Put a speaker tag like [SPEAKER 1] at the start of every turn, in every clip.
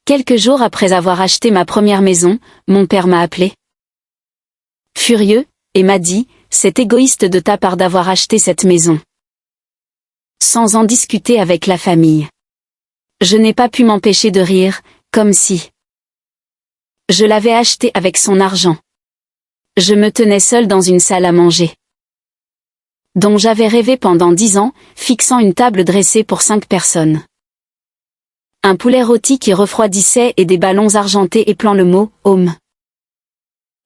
[SPEAKER 1] Quelques jours après avoir acheté ma première maison, mon père m'a appelé. Furieux, et m'a dit, c'est égoïste de ta part d'avoir acheté cette maison. Sans en discuter avec la famille. Je n'ai pas pu m'empêcher de rire, comme si je l'avais acheté avec son argent. Je me tenais seule dans une salle à manger, dont j'avais rêvé pendant 10 ans, fixant une table dressée pour 5 personnes. Un poulet rôti qui refroidissait et des ballons argentés épelant le mot « home »,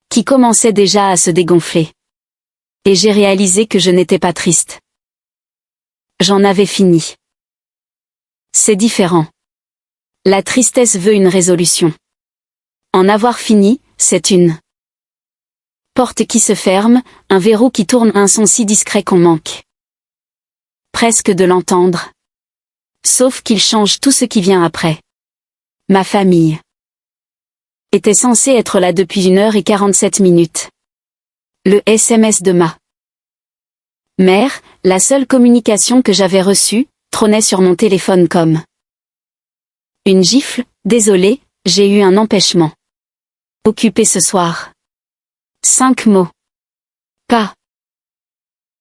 [SPEAKER 1] qui commençait déjà à se dégonfler. Et j'ai réalisé que je n'étais pas triste. J'en avais fini. C'est différent. La tristesse veut une résolution. En avoir fini, c'est une porte qui se ferme, un verrou qui tourne, un son si discret qu'on manque presque de l'entendre. Sauf qu'il change tout ce qui vient après. Ma famille était censée être là depuis 1h47. Le SMS de ma mère, la seule communication que j'avais reçue, trônait sur mon téléphone comme une gifle. Désolé, j'ai eu un empêchement. Occupé ce soir. 5 mots. Pas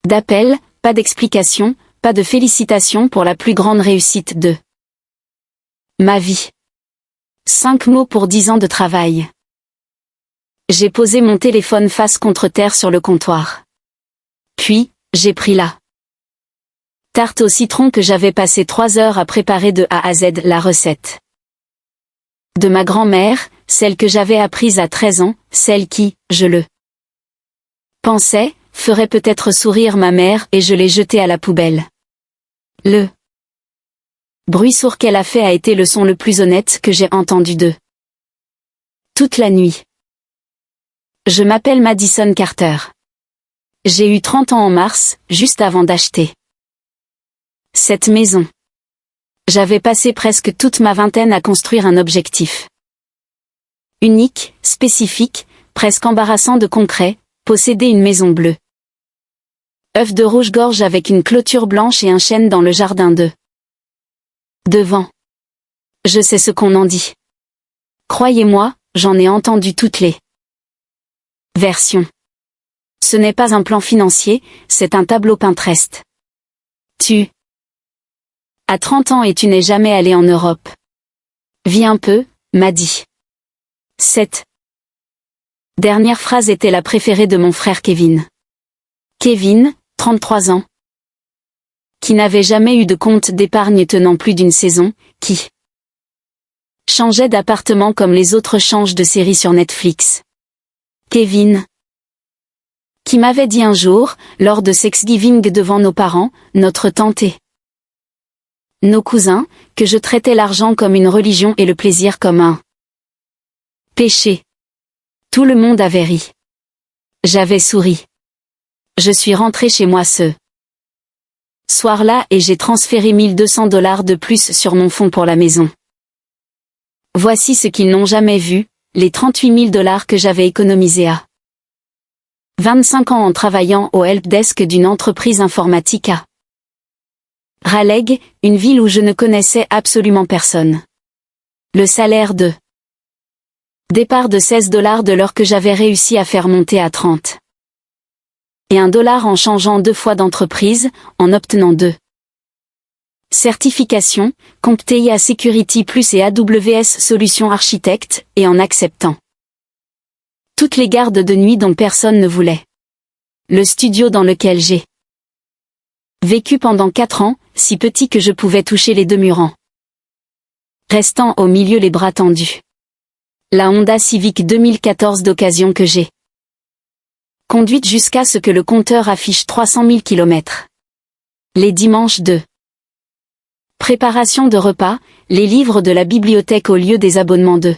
[SPEAKER 1] d'appel, pas d'explication, pas de félicitations pour la plus grande réussite de ma vie. 5 mots pour 10 ans de travail. J'ai posé mon téléphone face contre terre sur le comptoir. Puis, j'ai pris la tarte au citron que j'avais passé 3 heures à préparer de A à Z, la recette de ma grand-mère, celle que j'avais apprise à 13 ans, celle qui, je le pensais, ferait peut-être sourire ma mère, et je l'ai jetée à la poubelle. Le bruit sourd qu'elle a fait a été le son le plus honnête que j'ai entendu de toute la nuit. Je m'appelle Madison Carter. J'ai eu 30 ans en mars, juste avant d'acheter cette maison. J'avais passé presque toute ma vingtaine à construire un objectif unique, spécifique, presque embarrassant de concret, posséder une maison bleue. œuf de rouge-gorge avec une clôture blanche et un chêne dans le jardin devant. Je sais ce qu'on en dit. Croyez-moi, j'en ai entendu toutes les versions. Ce n'est pas un plan financier, c'est un tableau Pinterest. Tu as 30 ans et tu n'es jamais allé en Europe. Vis un peu, m'a dit. Cette dernière phrase était la préférée de mon frère Kevin. Kevin, 33 ans, qui n'avait jamais eu de compte d'épargne tenant plus d'une saison, qui changeait d'appartement comme les autres changent de série sur Netflix. Kevin, qui m'avait dit un jour, lors de Thanksgiving devant nos parents, notre tante et nos cousins, que je traitais l'argent comme une religion et le plaisir comme un péché. Tout le monde avait ri. J'avais souri. Je suis rentré chez moi ce soir-là et j'ai transféré $1200 de plus sur mon fonds pour la maison. Voici ce qu'ils n'ont jamais vu, les $38 000 que j'avais économisés à 25 ans en travaillant au helpdesk d'une entreprise informatique à Raleigh, une ville où je ne connaissais absolument personne. Le salaire de départ de $16 de l'heure que j'avais réussi à faire monter à 30. Et $1 en changeant 2 fois d'entreprise, en obtenant 2 certifications, CompTIA Security Plus et AWS Solutions Architect, et en acceptant toutes les gardes de nuit dont personne ne voulait. Le studio dans lequel j'ai vécu pendant 4 ans, si petit que je pouvais toucher les 2 murs, restant au milieu les bras tendus. La Honda Civic 2014 d'occasion que j'ai conduite jusqu'à ce que le compteur affiche 300 000 km. Les dimanches de préparation de repas, les livres de la bibliothèque au lieu des abonnements de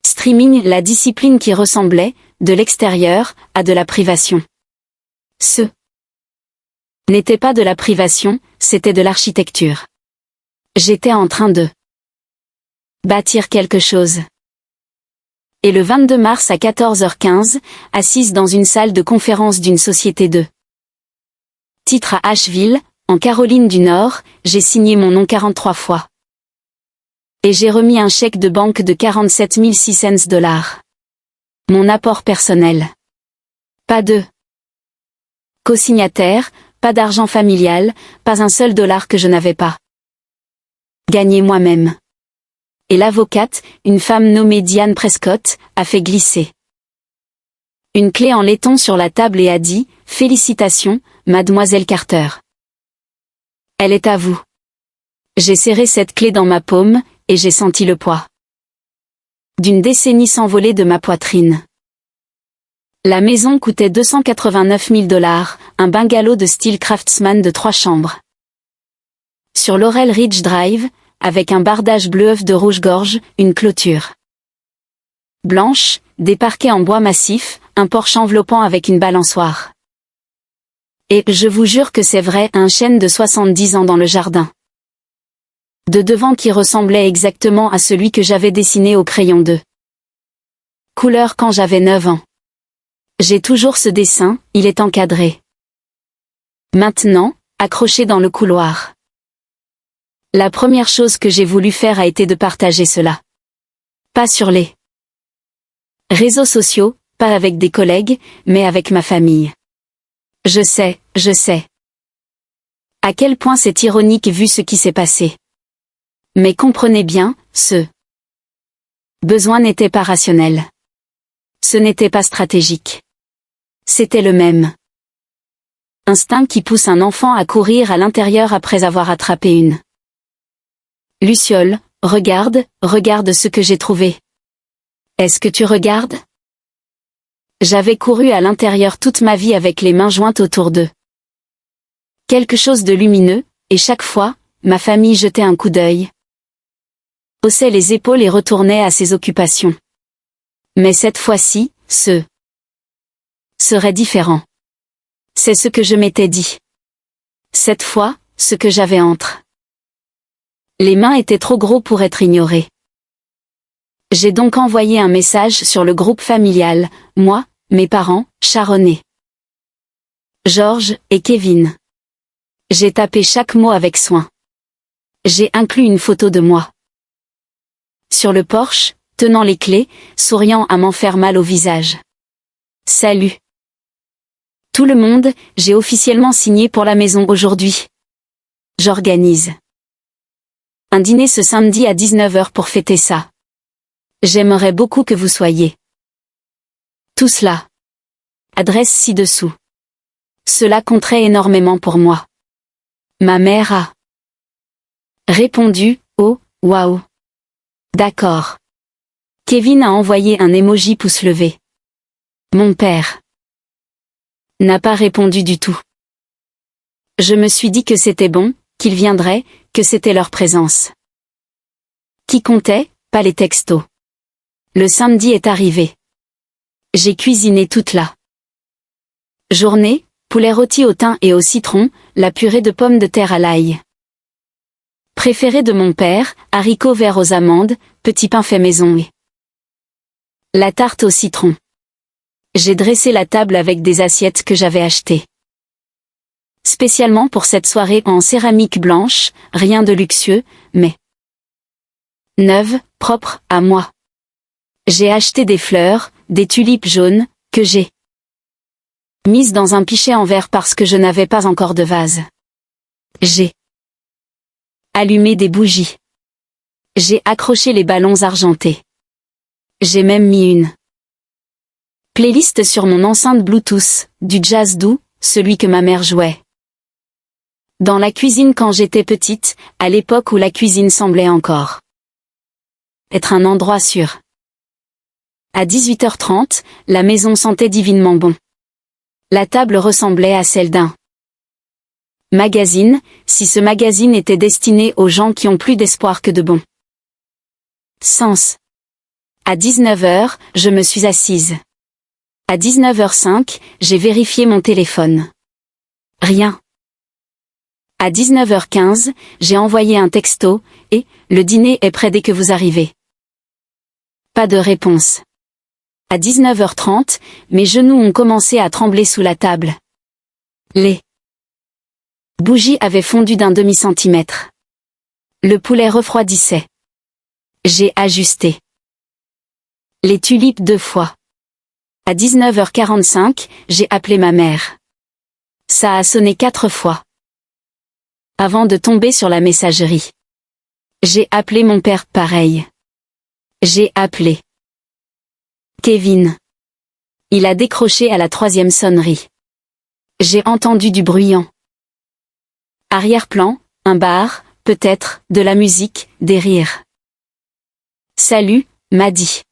[SPEAKER 1] streaming, la discipline qui ressemblait, de l'extérieur, à de la privation. Ce n'était pas de la privation, c'était de l'architecture. J'étais en train de bâtir quelque chose. Et le 22 mars à 14h15, assise dans une salle de conférence d'une société de titre à Asheville, en Caroline du Nord, j'ai signé mon nom 43 fois. Et j'ai remis un chèque de banque de 47 600 $. Mon apport personnel. Pas de co-signataire, pas d'argent familial, pas un seul dollar que je n'avais pas gagné moi-même. Et l'avocate, une femme nommée Diane Prescott, a fait glisser une clé en laiton sur la table et a dit « Félicitations, mademoiselle Carter. Elle est à vous. » J'ai serré cette clé dans ma paume, et j'ai senti le poids d'une décennie s'envoler de ma poitrine. La maison coûtait 289 000 $, un bungalow de style craftsman de 3 chambres. Sur Laurel Ridge Drive, avec un bardage bleu œuf de rouge-gorge, une clôture blanche, des parquets en bois massif, un porche enveloppant avec une balançoire. Et, je vous jure que c'est vrai, un chêne de 70 ans dans le jardin de devant qui ressemblait exactement à celui que j'avais dessiné au crayon de couleur quand j'avais 9 ans. J'ai toujours ce dessin, il est encadré. Maintenant, accroché dans le couloir. La première chose que j'ai voulu faire a été de partager cela. Pas sur les réseaux sociaux, pas avec des collègues, mais avec ma famille. Je sais. À quel point c'est ironique vu ce qui s'est passé. Mais comprenez bien, ce besoin n'était pas rationnel. Ce n'était pas stratégique. C'était le même instinct qui pousse un enfant à courir à l'intérieur après avoir attrapé une luciole. Regarde ce que j'ai trouvé. Est-ce que tu regardes? J'avais couru à l'intérieur toute ma vie avec les mains jointes autour d'eux. Quelque chose de lumineux, et chaque fois, ma famille jetait un coup d'œil, haussait les épaules et retournait à ses occupations. Mais cette fois-ci, ce serait différent. C'est ce que je m'étais dit. Cette fois, ce que j'avais entre les mains était trop gros pour être ignoré. J'ai donc envoyé un message sur le groupe familial, moi, mes parents, Sharon et George, et Kevin. J'ai tapé chaque mot avec soin. J'ai inclus une photo de moi sur le porche, tenant les clés, souriant à m'en faire mal au visage. Salut. Tout le monde, j'ai officiellement signé pour la maison aujourd'hui. J'organise un dîner ce samedi à 19 h pour fêter ça. J'aimerais beaucoup que vous soyez tous là. Adresse ci-dessous. Cela compterait énormément pour moi. Ma mère a répondu, oh, waouh. D'accord. Kevin a envoyé un emoji pouce levé. Mon père n'a pas répondu du tout. Je me suis dit que c'était bon, qu'ils viendraient, que c'était leur présence qui comptait, pas les textos. Le samedi est arrivé. J'ai cuisiné toute la journée, poulet rôti au thym et au citron, la purée de pommes de terre à l'ail préférée de mon père, haricots verts aux amandes, petit pain fait maison et la tarte au citron. J'ai dressé la table avec des assiettes que j'avais achetées spécialement pour cette soirée en céramique blanche, rien de luxueux, mais neuve, propre, à moi. J'ai acheté des fleurs, des tulipes jaunes, que j'ai mises dans un pichet en verre parce que je n'avais pas encore de vase. J'ai allumé des bougies. J'ai accroché les ballons argentés. J'ai même mis une playlist sur mon enceinte Bluetooth, du jazz doux, celui que ma mère jouait dans la cuisine quand j'étais petite, à l'époque où la cuisine semblait encore être un endroit sûr. À 18h30, la maison sentait divinement bon. La table ressemblait à celle d'un magazine, si ce magazine était destiné aux gens qui ont plus d'espoir que de bon sens. À 19h, je me suis assise. À 19h05, j'ai vérifié mon téléphone. Rien. À 19h15, j'ai envoyé un texto, et « Le dîner est prêt dès que vous arrivez ». Pas de réponse. À 19h30, mes genoux ont commencé à trembler sous la table. Les bougies avaient fondu d'1/2 centimètre. Le poulet refroidissait. J'ai ajusté les tulipes 2 fois. À 19h45, j'ai appelé ma mère. Ça a sonné 4 fois. Avant de tomber sur la messagerie. J'ai appelé mon père pareil. J'ai appelé Kevin. Il a décroché à la 3e sonnerie. J'ai entendu du bruyant. Arrière-plan, un bar, peut-être, de la musique, des rires. Salut, m'a dit.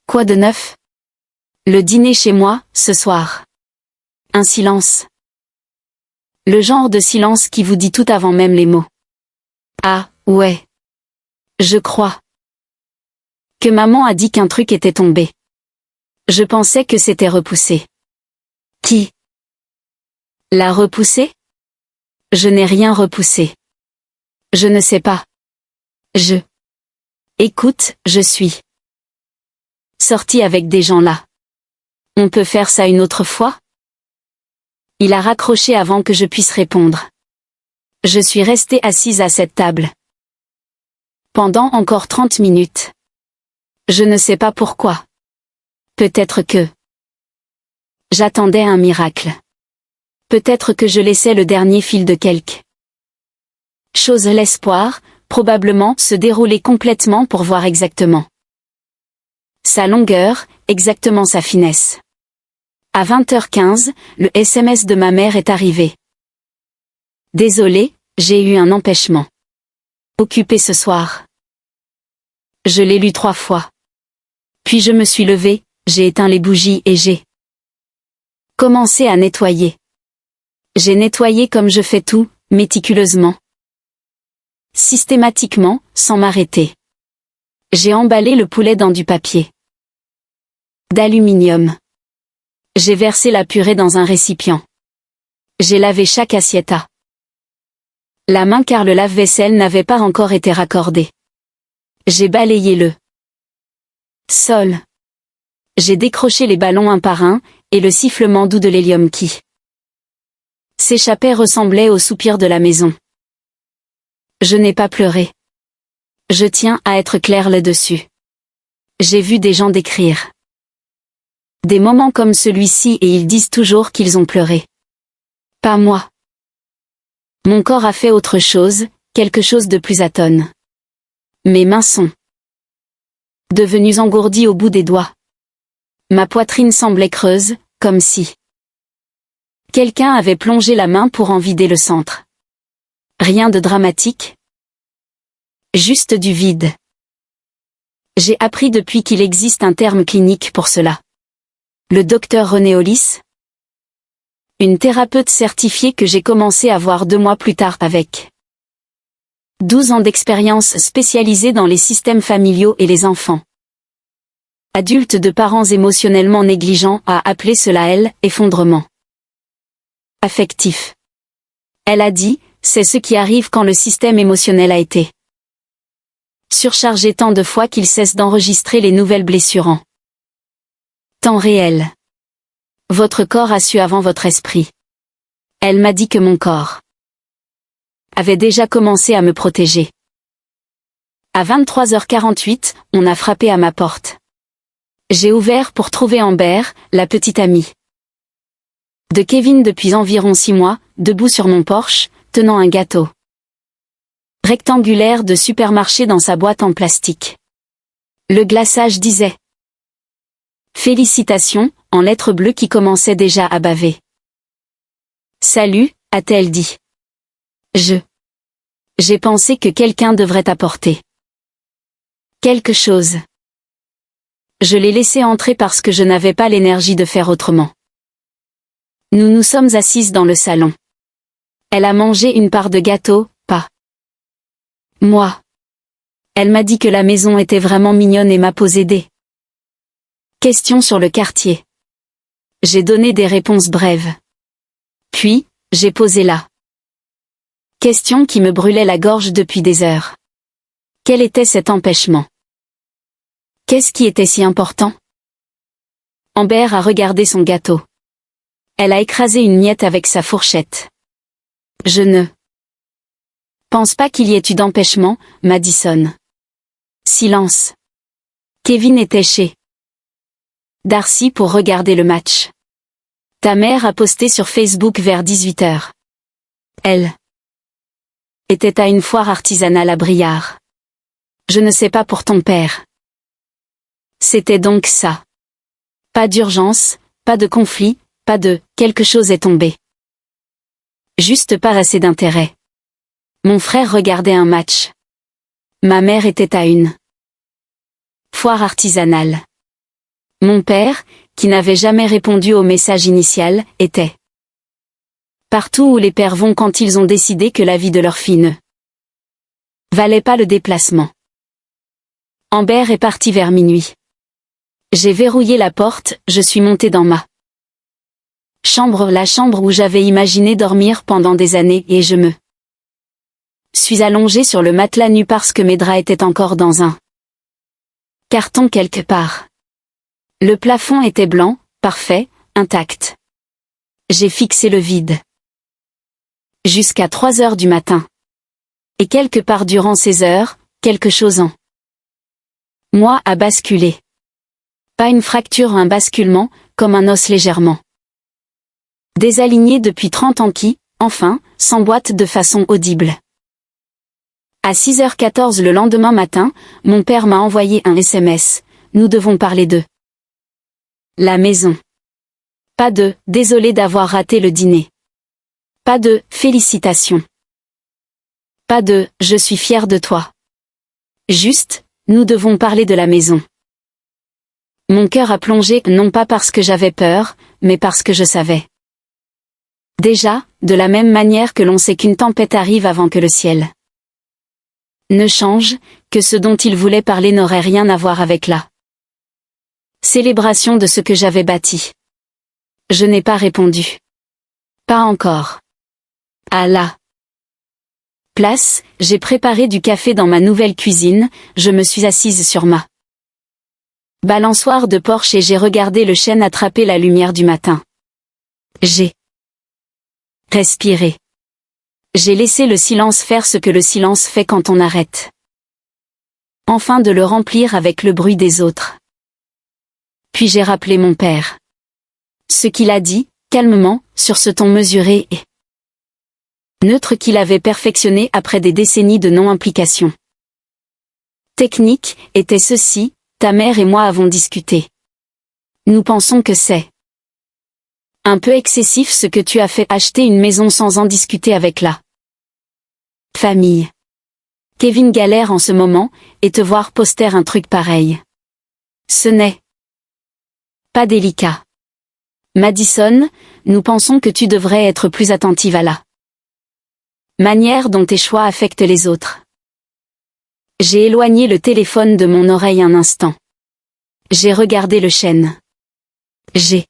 [SPEAKER 1] Quoi de neuf? Le dîner chez moi, ce soir. Un silence. Le genre de silence qui vous dit tout avant même les mots. Ah, ouais. Je crois que maman a dit qu'un truc était tombé. Je pensais que c'était repoussé. Qui l'a repoussé? Je n'ai rien repoussé. Je ne sais pas. Écoute, je suis sortie avec des gens là. On peut faire ça une autre fois? Il a raccroché avant que je puisse répondre. Je suis restée assise à cette table. Pendant encore 30 minutes. Je ne sais pas pourquoi. Peut-être que j'attendais un miracle. Peut-être que je laissais le dernier fil de quelque chose, l'espoir, probablement, se dérouler complètement pour voir exactement sa longueur, exactement sa finesse. À 20h15, le SMS de ma mère est arrivé. Désolé, j'ai eu un empêchement. Occupé ce soir. Je l'ai lu 3 fois. Puis je me suis levée, j'ai éteint les bougies et j'ai commencé à nettoyer. J'ai nettoyé comme je fais tout, méticuleusement. Systématiquement, sans m'arrêter. J'ai emballé le poulet dans du papier d'aluminium. J'ai versé la purée dans un récipient. J'ai lavé chaque assiette à la main car le lave-vaisselle n'avait pas encore été raccordé. J'ai balayé le sol. J'ai décroché les ballons un par un, et le sifflement doux de l'hélium qui s'échappait ressemblait au soupir de la maison. Je n'ai pas pleuré. Je tiens à être clair là-dessus. J'ai vu des gens décrire des moments comme celui-ci et ils disent toujours qu'ils ont pleuré. Pas moi. Mon corps a fait autre chose, quelque chose de plus atone. Mes mains sont devenues engourdies au bout des doigts. Ma poitrine semblait creuse, comme si quelqu'un avait plongé la main pour en vider le centre. Rien de dramatique. Juste du vide. J'ai appris depuis qu'il existe un terme clinique pour cela. Le docteur René Hollis, une thérapeute certifiée que j'ai commencé à voir 2 mois plus tard avec 12 ans d'expérience spécialisée dans les systèmes familiaux et les enfants adultes de parents émotionnellement négligents, a appelé cela effondrement affectif. Elle a dit, c'est ce qui arrive quand le système émotionnel a été surchargé tant de fois qu'il cesse d'enregistrer les nouvelles blessures en temps réel. Votre corps a su avant votre esprit. Elle m'a dit que mon corps avait déjà commencé à me protéger. À 23h48, on a frappé à ma porte. J'ai ouvert pour trouver Amber, la petite amie de Kevin depuis environ 6 mois, debout sur mon porche, tenant un gâteau rectangulaire de supermarché dans sa boîte en plastique. Le glaçage disait « Félicitations » en lettres bleues qui commençaient déjà à baver. « Salut » a-t-elle dit. J'ai pensé que quelqu'un devrait apporter quelque chose. Je l'ai laissé entrer parce que je n'avais pas l'énergie de faire autrement. Nous nous sommes assises dans le salon. Elle a mangé une part de gâteau, pas moi. Elle m'a dit que la maison était vraiment mignonne et m'a posé des questions sur le quartier. J'ai donné des réponses brèves. Puis, j'ai posé la question qui me brûlait la gorge depuis des heures. Quel était cet empêchement? Qu'est-ce qui était si important? Amber a regardé son gâteau. Elle a écrasé une miette avec sa fourchette. Je ne pense pas qu'il y ait eu d'empêchement, Madison. Silence. Kevin était chez Darcy pour regarder le match. Ta mère a posté sur Facebook vers 18h. Elle était à une foire artisanale à Briare. Je ne sais pas pour ton père. C'était donc ça. Pas d'urgence, pas de conflit, pas de « quelque chose est tombé ». Juste pas assez d'intérêt. Mon frère regardait un match. Ma mère était à une foire artisanale. Mon père, qui n'avait jamais répondu au message initial, était partout où les pères vont quand ils ont décidé que la vie de leur fille ne valait pas le déplacement. Amber est partie vers minuit. J'ai verrouillé la porte, je suis montée dans ma chambre, la chambre où j'avais imaginé dormir pendant des années, et je me suis allongée sur le matelas nu parce que mes draps étaient encore dans un carton quelque part. Le plafond était blanc, parfait, intact. J'ai fixé le vide. Jusqu'à 3 heures du matin. Et quelque part durant ces heures, quelque chose en moi a basculé. Pas une fracture, un basculement, comme un os légèrement désaligné depuis 30 ans qui, enfin, s'emboîte de façon audible. À 6h14 le lendemain matin, mon père m'a envoyé un SMS. Nous devons parler de la maison. Pas de « désolé d'avoir raté le dîner ». Pas de « félicitations ». Pas de « je suis fier de toi ». Juste « nous devons parler de la maison ». Mon cœur a plongé, non pas parce que j'avais peur, mais parce que je savais. Déjà, de la même manière que l'on sait qu'une tempête arrive avant que le ciel ne change, que ce dont il voulait parler n'aurait rien à voir avec la célébration de ce que j'avais bâti. Je n'ai pas répondu. Pas encore. À la place, j'ai préparé du café dans ma nouvelle cuisine, je me suis assise sur ma balançoire de porche et j'ai regardé le chêne attraper la lumière du matin. J'ai respiré. J'ai laissé le silence faire ce que le silence fait quand on arrête. Enfin de le remplir avec le bruit des autres. Puis j'ai rappelé mon père. Ce qu'il a dit, calmement, sur ce ton mesuré et neutre qu'il avait perfectionné après des décennies de non-implication technique, était ceci: ta mère et moi avons discuté. Nous pensons que c'est un peu excessif ce que tu as fait, acheter une maison sans en discuter avec la famille. Kevin galère en ce moment, et te voir poster un truc pareil. Ce n'est pas délicat. Madison, nous pensons que tu devrais être plus attentive à la manière dont tes choix affectent les autres. J'ai éloigné le téléphone de mon oreille un instant. J'ai regardé le chêne. J'ai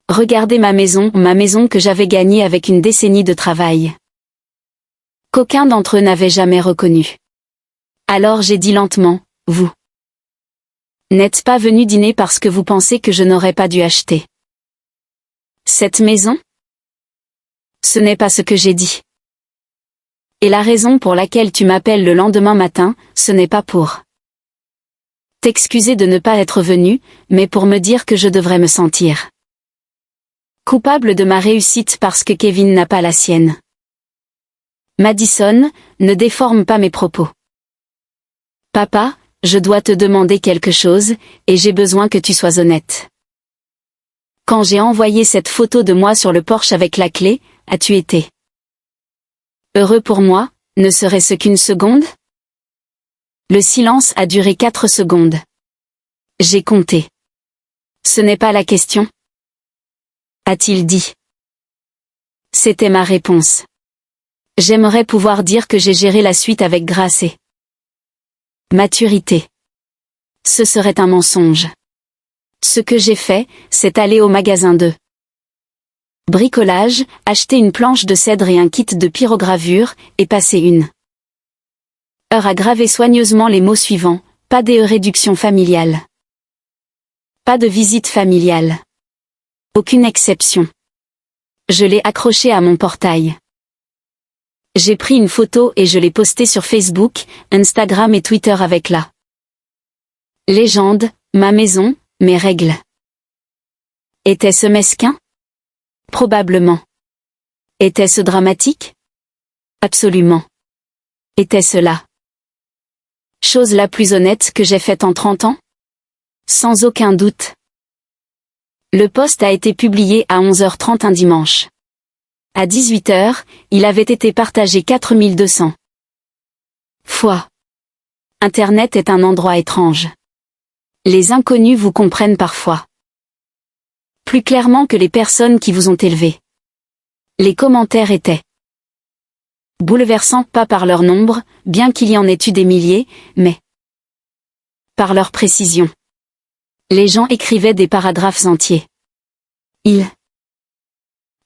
[SPEAKER 1] regardé ma maison que j'avais gagnée avec une décennie de travail. Qu'aucun d'entre eux n'avait jamais reconnu. Alors j'ai dit lentement, vous n'êtes pas venu dîner parce que vous pensez que je n'aurais pas dû acheter cette maison? Ce n'est pas ce que j'ai dit. Et la raison pour laquelle tu m'appelles le lendemain matin, ce n'est pas pour t'excuser de ne pas être venu, mais pour me dire que je devrais me sentir coupable de ma réussite parce que Kevin n'a pas la sienne. Madison, ne déforme pas mes propos. Papa, je dois te demander quelque chose, et j'ai besoin que tu sois honnête. Quand j'ai envoyé cette photo de moi sur le porche avec la clé, as-tu été heureux pour moi, ne serait-ce qu'une seconde? Le silence a duré 4 secondes. J'ai compté. Ce n'est pas la question? A-t-il dit. C'était ma réponse. J'aimerais pouvoir dire que j'ai géré la suite avec grâce et maturité. Ce serait un mensonge. Ce que j'ai fait, c'est aller au magasin de bricolage, acheter une planche de cèdre et un kit de pyrogravure, et passer une heure à graver soigneusement les mots suivants: pas de réduction familiale. Pas de visite familiale. Aucune exception. Je l'ai accroché à mon portail. J'ai pris une photo et je l'ai postée sur Facebook, Instagram et Twitter avec la légende, ma maison, mes règles. Était-ce mesquin? Probablement. Était-ce dramatique? Absolument. Était-ce la chose la plus honnête que j'ai faite en 30 ans? Sans aucun doute. Le post a été publié à 11h30 un dimanche. À 18h, il avait été partagé 4200 fois. Internet est un endroit étrange. Les inconnus vous comprennent parfois. Plus clairement que les personnes qui vous ont élevé. Les commentaires étaient bouleversants, pas par leur nombre, bien qu'il y en ait eu des milliers, mais par leur précision. Les gens écrivaient des paragraphes entiers. Ils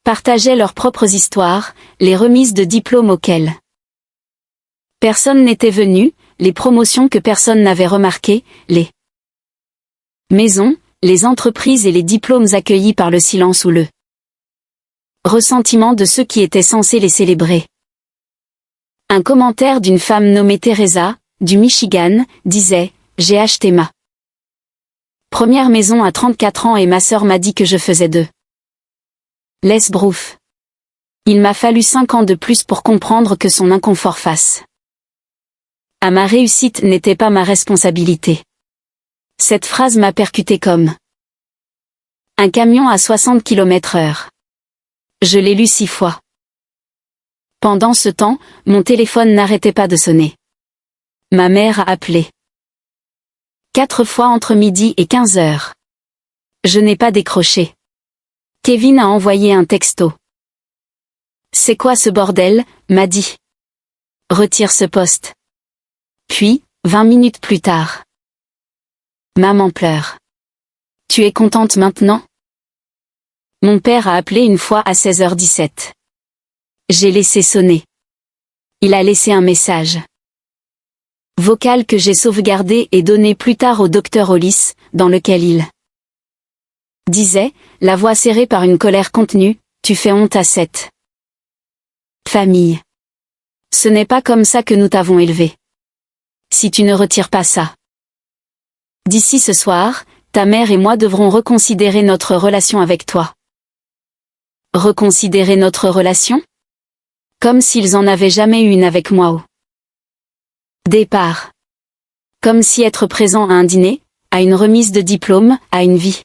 [SPEAKER 1] partageaient leurs propres histoires, les remises de diplômes auxquelles personne n'était venu, les promotions que personne n'avait remarquées, les maisons, les entreprises et les diplômes accueillis par le silence ou le ressentiment de ceux qui étaient censés les célébrer. Un commentaire d'une femme nommée Teresa, du Michigan, disait « J'ai acheté ma première maison à 34 ans et ma sœur m'a dit que je faisais de l'esbrouf. Il m'a fallu 5 ans de plus pour comprendre que son inconfort face à ma réussite n'était pas ma responsabilité. » Cette phrase m'a percuté comme un camion à 60 km/h. Je l'ai lu 6 fois. Pendant ce temps, mon téléphone n'arrêtait pas de sonner. Ma mère a appelé 4 fois entre midi et 15h. Je n'ai pas décroché. Kevin a envoyé un texto. C'est quoi ce bordel, m'a dit. Retire ce post. Puis, 20 minutes plus tard. Maman pleure. Tu es contente maintenant? Mon père a appelé une fois à 16h17. J'ai laissé sonner. Il a laissé un message vocal que j'ai sauvegardé et donné plus tard au docteur Hollis, dans lequel il disait, la voix serrée par une colère contenue, tu fais honte à cette famille. Ce n'est pas comme ça que nous t'avons élevé. Si tu ne retires pas ça. D'ici ce soir, ta mère et moi devrons reconsidérer notre relation avec toi. Reconsidérer notre relation? Comme s'ils en avaient jamais eu une avec moi au départ. Comme si être présent à un dîner, à une remise de diplôme, à une vie,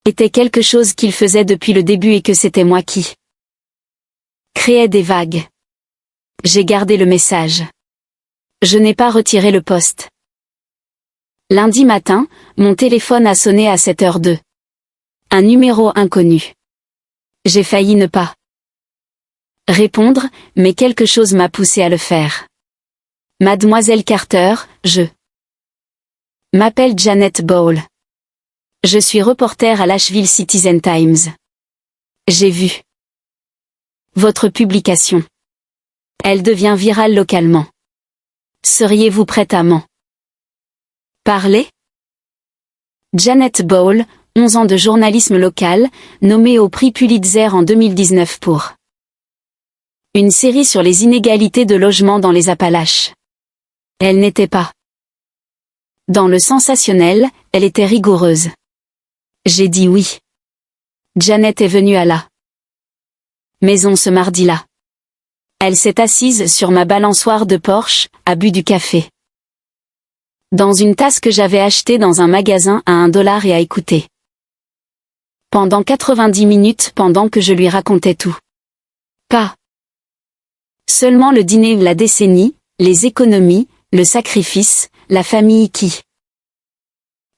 [SPEAKER 1] était quelque chose qu'ils faisaient depuis le début et que c'était moi qui créais des vagues. J'ai gardé le message. Je n'ai pas retiré le post. Lundi matin, mon téléphone a sonné à 7h02. Un numéro inconnu. J'ai failli ne pas répondre, mais quelque chose m'a poussé à le faire. Mademoiselle Carter, je m'appelle Janet Bowles. Je suis reporter à l'Asheville Citizen Times. J'ai vu votre publication. Elle devient virale localement. Seriez-vous prête à m'en parler? Janet Bowles, 11 ans de journalisme local, nommée au prix Pulitzer en 2019 pour une série sur les inégalités de logement dans les Appalaches. Elle n'était pas dans le sensationnel, elle était rigoureuse. J'ai dit oui. Janet est venue à la maison ce mardi-là. Elle s'est assise sur ma balançoire de Porsche, a bu du café dans une tasse que j'avais achetée dans un magasin à $1 et a écouté pendant 90 minutes pendant que je lui racontais tout. Pas seulement le dîner, la décennie, les économies, le sacrifice, la famille qui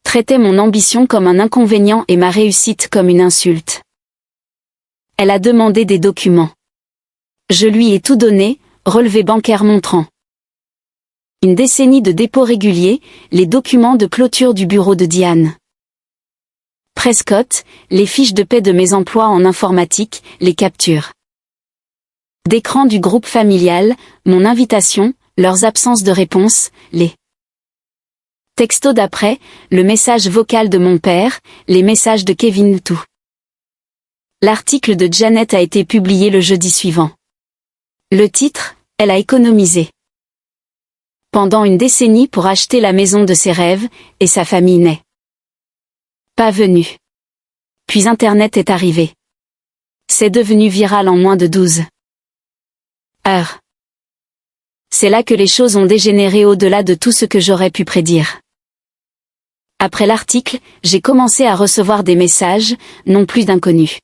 [SPEAKER 1] traitait mon ambition comme un inconvénient et ma réussite comme une insulte. Elle a demandé des documents. Je lui ai tout donné, relevé bancaire montrant une décennie de dépôts réguliers, les documents de clôture du bureau de Diane Prescott, les fiches de paie de mes emplois en informatique, les captures d'écran du groupe familial, mon invitation, leurs absences de réponse, les textos d'après, le message vocal de mon père, les messages de Kevin tout. L'article de Janet a été publié le jeudi suivant. Le titre, elle a économisé pendant une décennie pour acheter la maison de ses rêves, et sa famille n'est pas venue. Puis Internet est arrivé. C'est devenu viral en moins de 12 heures. C'est là que les choses ont dégénéré au-delà de tout ce que j'aurais pu prédire. Après l'article, j'ai commencé à recevoir des messages, non plus d'inconnus.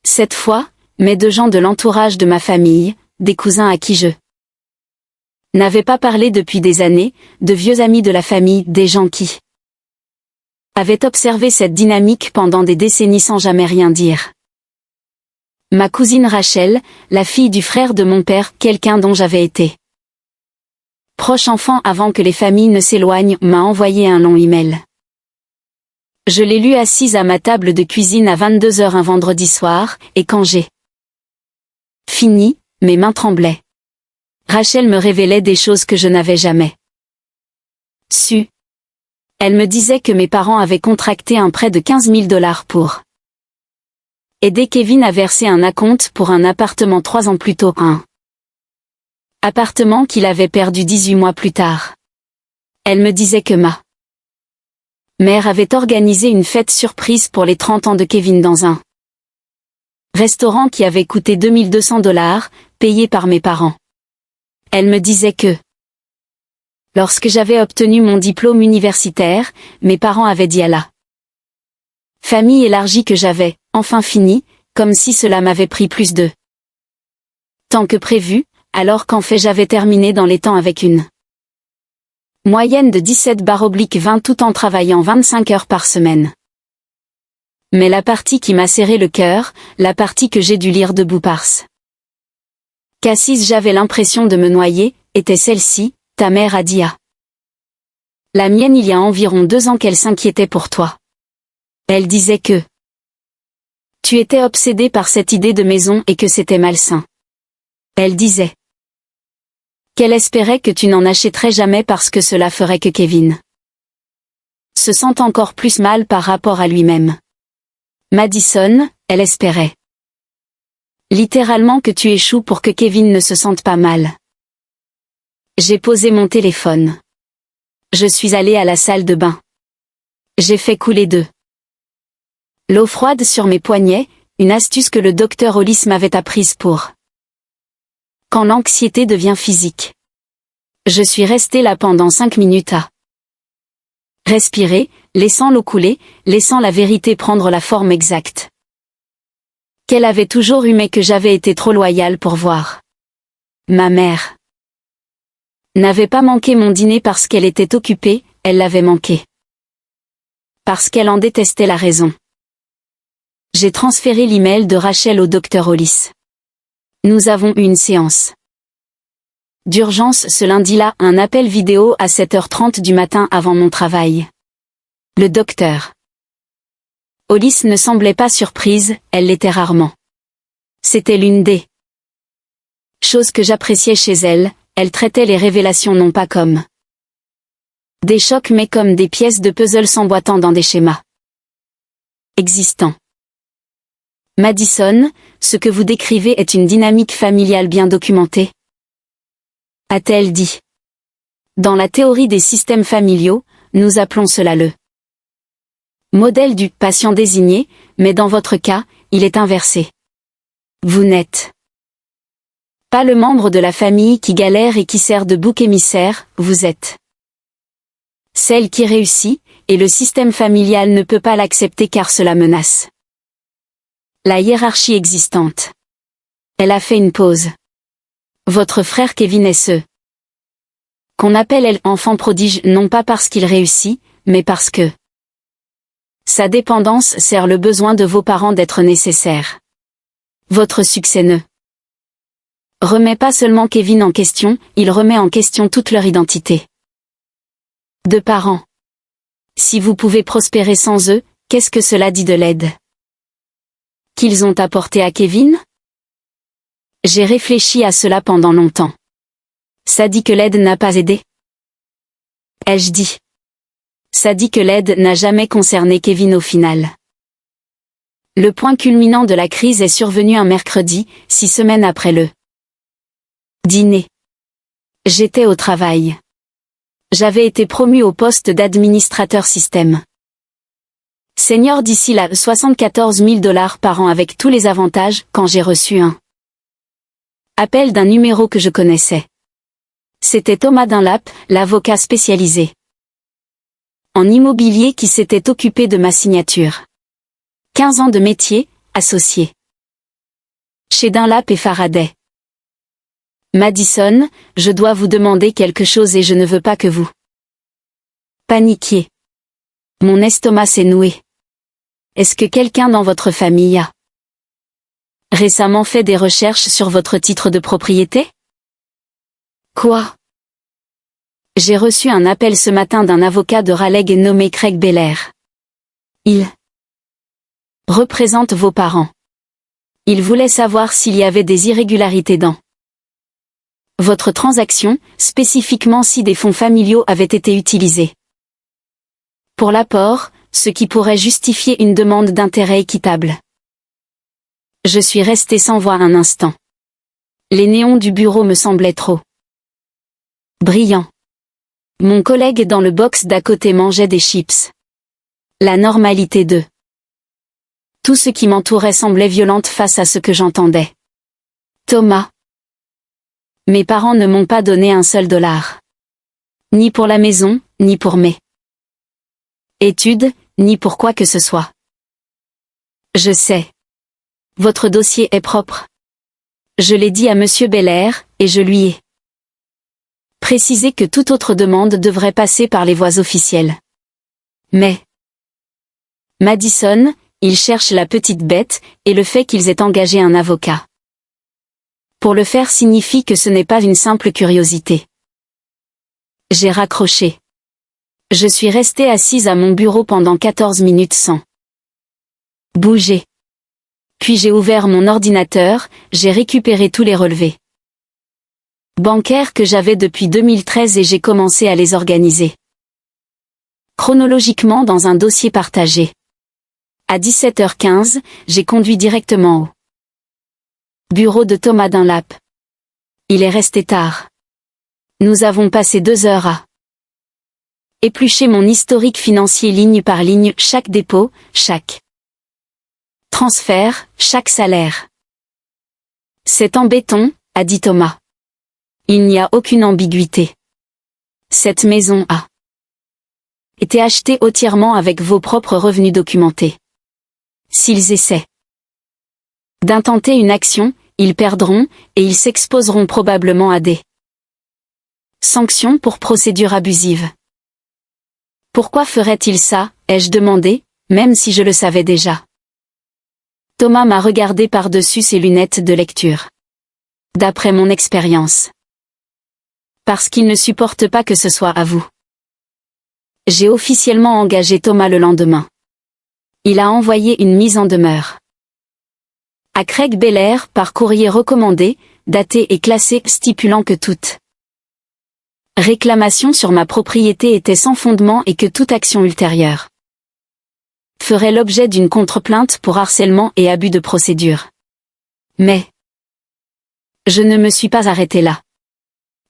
[SPEAKER 1] Cette fois, mais de gens de l'entourage de ma famille, des cousins à qui je n'avais pas parlé depuis des années, de vieux amis de la famille, des gens qui avaient observé cette dynamique pendant des décennies sans jamais rien dire. Ma cousine Rachel, la fille du frère de mon père, quelqu'un dont j'avais été proche enfant avant que les familles ne s'éloignent, m'a envoyé un long email. Je l'ai lu assise à ma table de cuisine à 22 heures un vendredi soir, et quand j'ai fini, mes mains tremblaient. Rachel me révélait des choses que je n'avais jamais su. Elle me disait que mes parents avaient contracté un prêt de 15 000 $ pour aider Kevin à verser un acompte pour un appartement 3 ans plus tôt, un appartement qu'il avait perdu 18 mois plus tard. Elle me disait que ma mère avait organisé une fête surprise pour les 30 ans de Kevin dans un restaurant qui avait coûté 2 200 $, payé par mes parents. Elle me disait que lorsque j'avais obtenu mon diplôme universitaire, mes parents avaient dit à la famille élargie que j'avais enfin fini, comme si cela m'avait pris plus de temps que prévu, alors qu'en fait j'avais terminé dans les temps avec une moyenne de 17/20 tout en travaillant 25 heures par semaine. Mais la partie qui m'a serré le cœur, la partie que j'ai dû lire debout parce qu'assise j'avais l'impression de me noyer, était celle-ci: ta mère a dit à la mienne il y a environ 2 ans qu'elle s'inquiétait pour toi. Elle disait que tu étais obsédé par cette idée de maison et que c'était malsain. Elle disait qu'elle espérait que tu n'en achèterais jamais parce que cela ferait que Kevin se sente encore plus mal par rapport à lui-même. Madison, elle espérait littéralement que tu échoues pour que Kevin ne se sente pas mal. J'ai posé mon téléphone. Je suis allée à la salle de bain. J'ai fait couler de l'eau froide sur mes poignets, une astuce que le docteur Hollis m'avait apprise pour quand l'anxiété devient physique. Je suis restée là pendant 5 minutes à respirer, laissant l'eau couler, laissant la vérité prendre la forme exacte qu'elle avait toujours eue mais que j'avais été trop loyale pour voir. Ma mère n'avait pas manqué mon dîner parce qu'elle était occupée, elle l'avait manqué parce qu'elle en détestait la raison. J'ai transféré l'email de Rachel au docteur Hollis. Nous avons eu une séance d'urgence ce lundi-là, un appel vidéo à 7h30 du matin avant mon travail. Le docteur Hollis ne semblait pas surprise, elle l'était rarement. C'était l'une des choses que j'appréciais chez elle, elle traitait les révélations non pas comme des chocs mais comme des pièces de puzzle s'emboîtant dans des schémas existants. Madison, ce que vous décrivez est une dynamique familiale bien documentée, a-t-elle dit. Dans la théorie des systèmes familiaux, nous appelons cela le modèle du patient désigné, mais dans votre cas, il est inversé. Vous n'êtes pas le membre de la famille qui galère et qui sert de bouc émissaire, vous êtes celle qui réussit, et le système familial ne peut pas l'accepter car cela menace la hiérarchie existante. Elle a fait une pause. Votre frère Kevin est ce qu'on appelle enfant prodige non pas parce qu'il réussit, mais parce que sa dépendance sert le besoin de vos parents d'être nécessaire. Votre succès ne remet pas seulement Kevin en question, il remet en question toute leur identité de parents. Si vous pouvez prospérer sans eux, qu'est-ce que cela dit de l'aide qu'ils ont apporté à Kevin? J'ai réfléchi à cela pendant longtemps. Ça dit que l'aide n'a pas aidé? Ai-je dit? Ça dit que l'aide n'a jamais concerné Kevin au final. Le point culminant de la crise est survenu un mercredi, 6 semaines après le Dîner. J'étais au travail. J'avais été promu au poste d'administrateur système. Senior d'ici là 74 000 $ par an avec tous les avantages quand j'ai reçu un appel d'un numéro que je connaissais. C'était Thomas Dunlap, l'avocat spécialisé en immobilier qui s'était occupé de ma signature. 15 ans de métier, associé chez Dunlap et Faraday. Madison, je dois vous demander quelque chose et je ne veux pas que vous paniquiez. Mon estomac s'est noué. Est-ce que quelqu'un dans votre famille a récemment fait des recherches sur votre titre de propriété? Quoi? J'ai reçu un appel ce matin d'un avocat de Raleigh nommé Craig Belair. Il représente vos parents. Il voulait savoir s'il y avait des irrégularités dans votre transaction, spécifiquement si des fonds familiaux avaient été utilisés pour l'apport, ce qui pourrait justifier une demande d'intérêt équitable. Je suis resté sans voix un instant. Les néons du bureau me semblaient trop brillants. Mon collègue dans le box d'à côté mangeait des chips. La normalité de tout ce qui m'entourait semblait violente face à ce que j'entendais. Thomas. Mes parents ne m'ont pas donné un seul dollar. Ni pour la maison, ni pour mes études, ni pour quoi que ce soit. Je sais. Votre dossier est propre. Je l'ai dit à Monsieur Belair, et je lui ai précisé que toute autre demande devrait passer par les voies officielles. Mais Madison, ils cherchent la petite bête, et le fait qu'ils aient engagé un avocat pour le faire signifie que ce n'est pas une simple curiosité. J'ai raccroché. Je suis restée assise à mon bureau pendant 14 minutes sans bouger. Puis j'ai ouvert mon ordinateur, j'ai récupéré tous les relevés bancaires que j'avais depuis 2013 et j'ai commencé à les organiser chronologiquement dans un dossier partagé. À 17h15, j'ai conduit directement au bureau de Thomas Dunlap. Il est resté tard. Nous avons passé 2 heures à éplucher mon historique financier ligne par ligne, chaque dépôt, chaque transfert, chaque salaire. C'est en béton, a dit Thomas. Il n'y a aucune ambiguïté. Cette maison a été achetée entièrement avec vos propres revenus documentés. S'ils essaient d'intenter une action, ils perdront, et ils s'exposeront probablement à des sanctions pour procédure abusive. Pourquoi ferait-il ça, ai-je demandé, même si je le savais déjà. Thomas m'a regardé par-dessus ses lunettes de lecture. D'après mon expérience. Parce qu'il ne supporte pas que ce soit à vous. J'ai officiellement engagé Thomas le lendemain. Il a envoyé une mise en demeure à Craig Belair par courrier recommandé, daté et classé stipulant que toute réclamation sur ma propriété était sans fondement et que toute action ultérieure ferait l'objet d'une contre-plainte pour harcèlement et abus de procédure. Mais je ne me suis pas arrêtée là.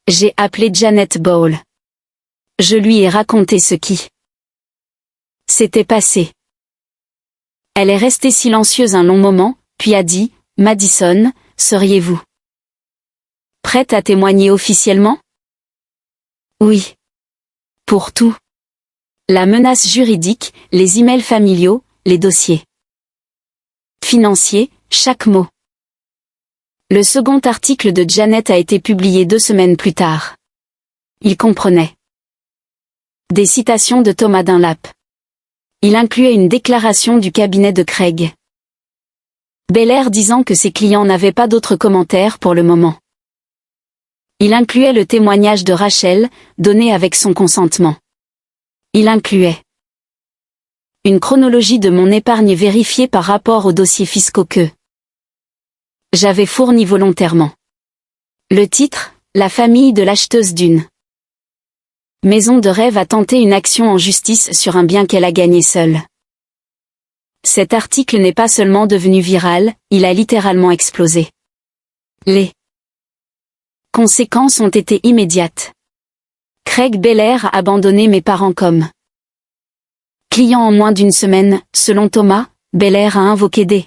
[SPEAKER 1] J'ai appelé Janet Bowles. Je lui ai raconté ce qui s'était passé. Elle est restée silencieuse un long moment, puis a dit, « Madison, seriez-vous prête à témoigner officiellement ?» Oui. Pour tout. La menace juridique, les emails familiaux, les dossiers financiers, chaque mot. Le second article de Janet a été publié 2 semaines plus tard. Il comprenait des citations de Thomas Dunlap. Il incluait une déclaration du cabinet de Craig Belair disant que ses clients n'avaient pas d'autres commentaires pour le moment. Il incluait le témoignage de Rachel, donné avec son consentement. Il incluait une chronologie de mon épargne vérifiée par rapport aux dossiers fiscaux que j'avais fournis volontairement. Le titre, La famille de l'acheteuse d'une maison de rêve a tenté une action en justice sur un bien qu'elle a gagné seule. Cet article n'est pas seulement devenu viral, il a littéralement explosé. Les Conséquences ont été immédiates. Craig Belair a abandonné mes parents comme client en moins d'une semaine, selon Thomas. Belair a invoqué des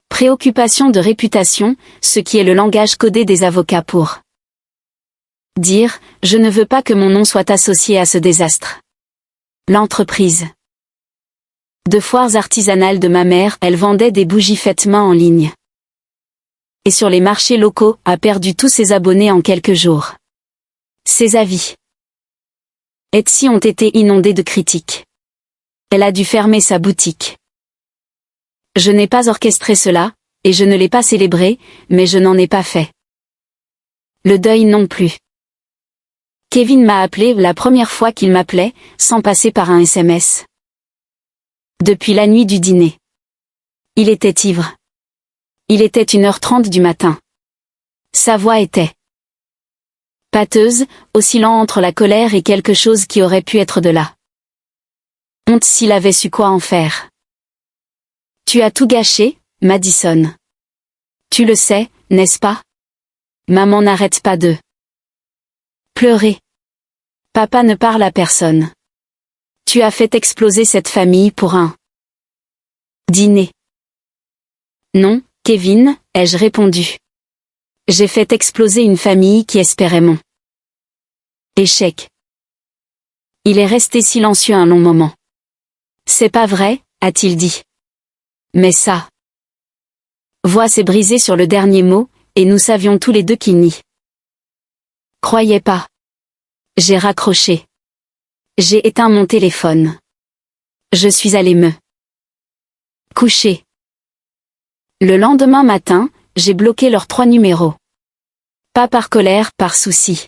[SPEAKER 1] préoccupations de réputation, ce qui est le langage codé des avocats pour dire « Je ne veux pas que mon nom soit associé à ce désastre ». L'entreprise de foires artisanales de ma mère, elle vendait des bougies faites main en ligne. Et sur les marchés locaux, a perdu tous ses abonnés en quelques jours. Ses avis Etsy ont été inondés de critiques. Elle a dû fermer sa boutique. Je n'ai pas orchestré cela, et je ne l'ai pas célébré, mais je n'en ai pas fait le deuil non plus. Kevin m'a appelé la première fois qu'il m'appelait, sans passer par un SMS. Depuis la nuit du dîner. Il était ivre. Il était 1h30 du matin. Sa voix était pâteuse, oscillant entre la colère et quelque chose qui aurait pu être de la honte s'il avait su quoi en faire. Tu as tout gâché, Madison. Tu le sais, n'est-ce pas? Maman n'arrête pas de pleurer. Papa ne parle à personne. Tu as fait exploser cette famille pour un dîner. Non, Kevin, ai-je répondu. J'ai fait exploser une famille qui espérait mon échec. Il est resté silencieux un long moment. C'est pas vrai, a-t-il dit. Mais ça. Voix s'est brisée sur le dernier mot, et nous savions tous les deux qu'il n'y croyait pas. J'ai raccroché. J'ai éteint mon téléphone. Je suis allé me coucher. Le lendemain matin, j'ai bloqué leurs 3 numéros. Pas par colère, par souci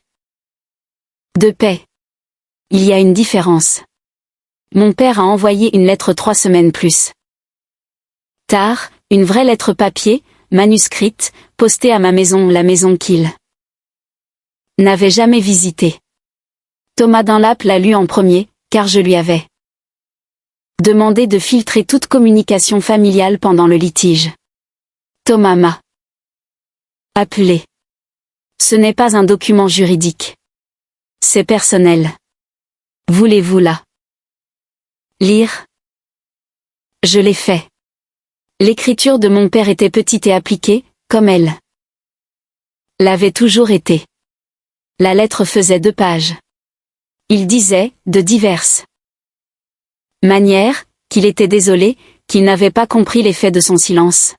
[SPEAKER 1] de paix. Il y a une différence. Mon père a envoyé une lettre 3 semaines plus tard, une vraie lettre papier, manuscrite, postée à ma maison, la maison qu'il n'avait jamais visitée. Thomas Dunlap l'a lu en premier, car je lui avais demandé de filtrer toute communication familiale pendant le litige. Thomas m'a appelé. Ce n'est pas un document juridique. C'est personnel. Voulez-vous la lire? Je l'ai fait. L'écriture de mon père était petite et appliquée, comme elle l'avait toujours été. La lettre faisait 2 pages. Il disait, de diverses manières, qu'il était désolé, qu'il n'avait pas compris l'effet de son silence.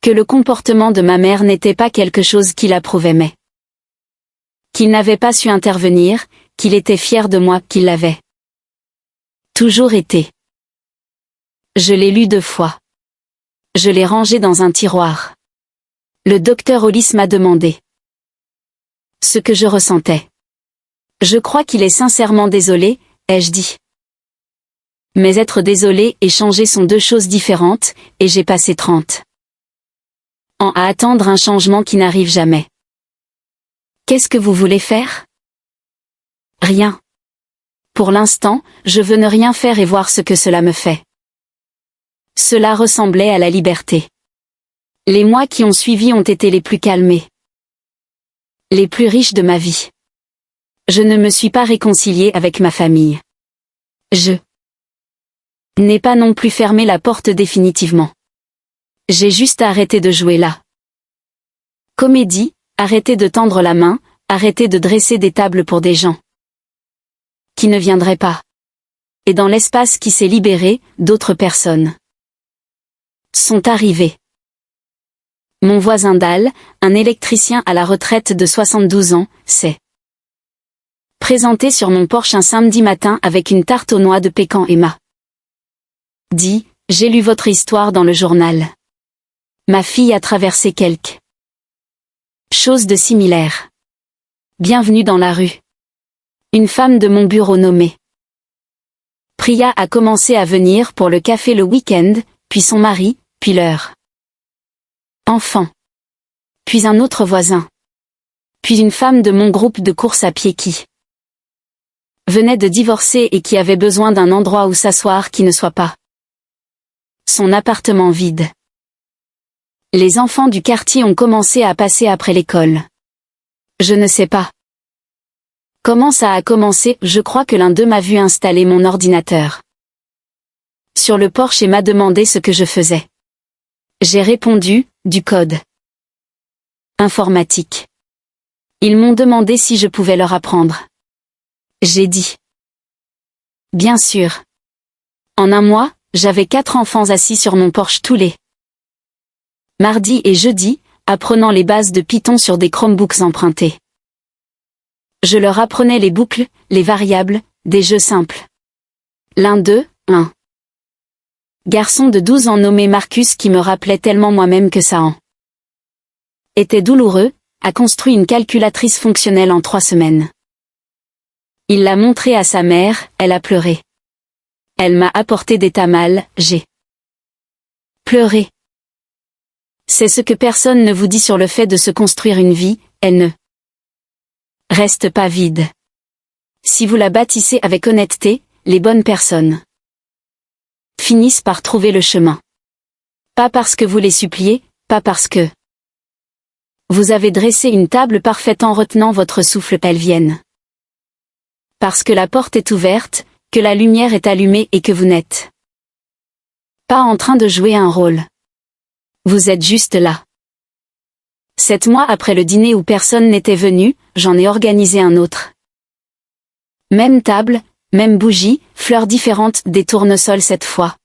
[SPEAKER 1] Que le comportement de ma mère n'était pas quelque chose qu'il approuvait mais qu'il n'avait pas su intervenir, qu'il était fier de moi, qu'il l'avait toujours été. Je l'ai lu 2 fois. Je l'ai rangé dans un tiroir. Le docteur Hollis m'a demandé ce que je ressentais. Je crois qu'il est sincèrement désolé, ai-je dit. Mais être désolé et changer sont 2 choses différentes, et j'ai passé 30 ans à attendre un changement qui n'arrive jamais. Qu'est-ce que vous voulez faire? Rien. Pour l'instant, je veux ne rien faire et voir ce que cela me fait. Cela ressemblait à la liberté. Les mois qui ont suivi ont été les plus calmés. Les plus riches de ma vie. Je ne me suis pas réconcilié avec ma famille. Je n'ai pas non plus fermé la porte définitivement. J'ai juste arrêté de jouer la comédie, arrêté de tendre la main, arrêté de dresser des tables pour des gens qui ne viendraient pas. Et dans l'espace qui s'est libéré, d'autres personnes sont arrivées. Mon voisin Dal, un électricien à la retraite de 72 ans, s'est présenté sur mon porche un samedi matin avec une tarte aux noix de pécan et m'a dit « J'ai lu votre histoire dans le journal. Ma fille a traversé quelque chose de similaire. Bienvenue dans la rue. » Une femme de mon bureau nommée Priya a commencé à venir pour le café le week-end, puis son mari, puis leur enfant. Puis un autre voisin. Puis une femme de mon groupe de course à pied qui venait de divorcer et qui avait besoin d'un endroit où s'asseoir qui ne soit pas son appartement vide. Les enfants du quartier ont commencé à passer après l'école. Je ne sais pas comment ça a commencé, je crois que l'un d'eux m'a vu installer mon ordinateur sur le porche et m'a demandé ce que je faisais. J'ai répondu, du code informatique. Ils m'ont demandé si je pouvais leur apprendre. J'ai dit bien sûr. En un mois, j'avais 4 enfants assis sur mon porche tous les mardis et jeudis, apprenant les bases de Python sur des Chromebooks empruntés. Je leur apprenais les boucles, les variables, des jeux simples. L'un d'eux, un garçon de 12 ans nommé Marcus qui me rappelait tellement moi-même que ça en était douloureux, a construit une calculatrice fonctionnelle en 3 semaines. Il l'a montrée à sa mère, elle a pleuré. Elle m'a apporté des tamales, j'ai pleuré. C'est ce que personne ne vous dit sur le fait de se construire une vie, elle ne reste pas vide. Si vous la bâtissez avec honnêteté, les bonnes personnes finissent par trouver le chemin. Pas parce que vous les suppliez, pas parce que vous avez dressé une table parfaite en retenant votre souffle, elles viennent. Parce que la porte est ouverte, que la lumière est allumée et que vous n'êtes pas en train de jouer un rôle. Vous êtes juste là. 7 mois après le dîner où personne n'était venu, j'en ai organisé un autre. Même table, même bougie, fleurs différentes, des tournesols cette fois.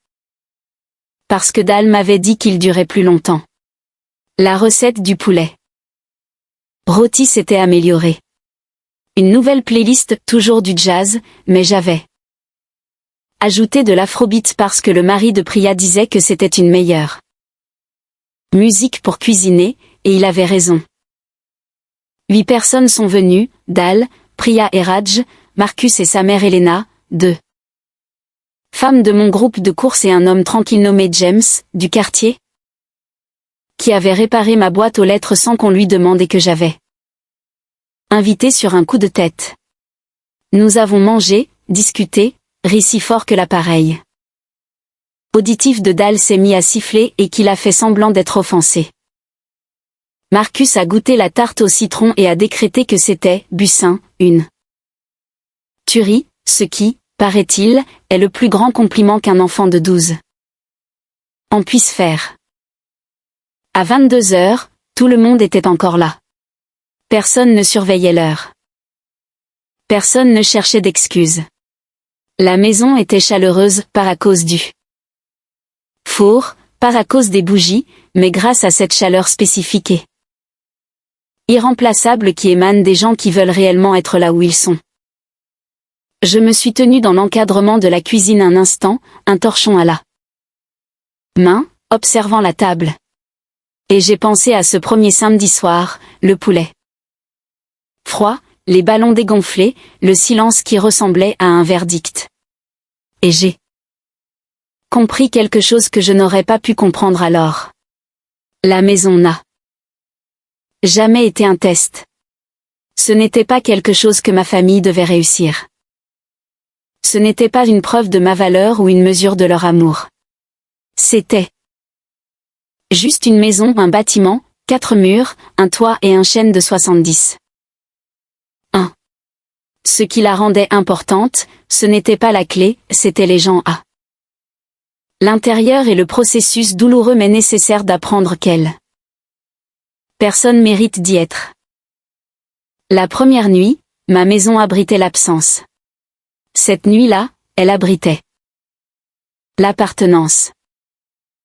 [SPEAKER 1] Parce que Dal m'avait dit qu'il durait plus longtemps. La recette du poulet rôti s'était améliorée. Une nouvelle playlist, toujours du jazz, mais j'avais ajouté de l'afrobeat parce que le mari de Priya disait que c'était une meilleure musique pour cuisiner, et il avait raison. 8 personnes sont venues, Dal, Priya et Raj, Marcus et sa mère Elena, 2 femmes de mon groupe de course et un homme tranquille nommé James, du quartier, qui avait réparé ma boîte aux lettres sans qu'on lui demande et que j'avais invité sur un coup de tête. Nous avons mangé, discuté, ri si fort que l'appareil auditif de Dal s'est mis à siffler et qu'il a fait semblant d'être offensé. Marcus a goûté la tarte au citron et a décrété que c'était, Bussin, une tuerie, ce qui, paraît-il, est le plus grand compliment qu'un enfant de 12 ans puisse faire. À 22 heures, tout le monde était encore là. Personne ne surveillait l'heure. Personne ne cherchait d'excuses. La maison était chaleureuse, pas à cause du four, pas à cause des bougies, mais grâce à cette chaleur spécifique et irremplaçable qui émane des gens qui veulent réellement être là où ils sont. Je me suis tenue dans l'encadrement de la cuisine un instant, un torchon à la main, observant la table. Et j'ai pensé à ce premier samedi soir, le poulet froid, les ballons dégonflés, le silence qui ressemblait à un verdict. Et j'ai compris quelque chose que je n'aurais pas pu comprendre alors. La maison n'a jamais été un test. Ce n'était pas quelque chose que ma famille devait réussir. Ce n'était pas une preuve de ma valeur ou une mesure de leur amour. C'était juste une maison, un bâtiment, 4 murs, un toit et un chêne de 70. Ce qui la rendait importante, ce n'était pas la clé, c'était les gens à l'intérieur et le processus douloureux mais nécessaire d'apprendre qu'elle personne mérite d'y être. La première nuit, ma maison abritait l'absence. Cette nuit-là, elle abritait l'appartenance.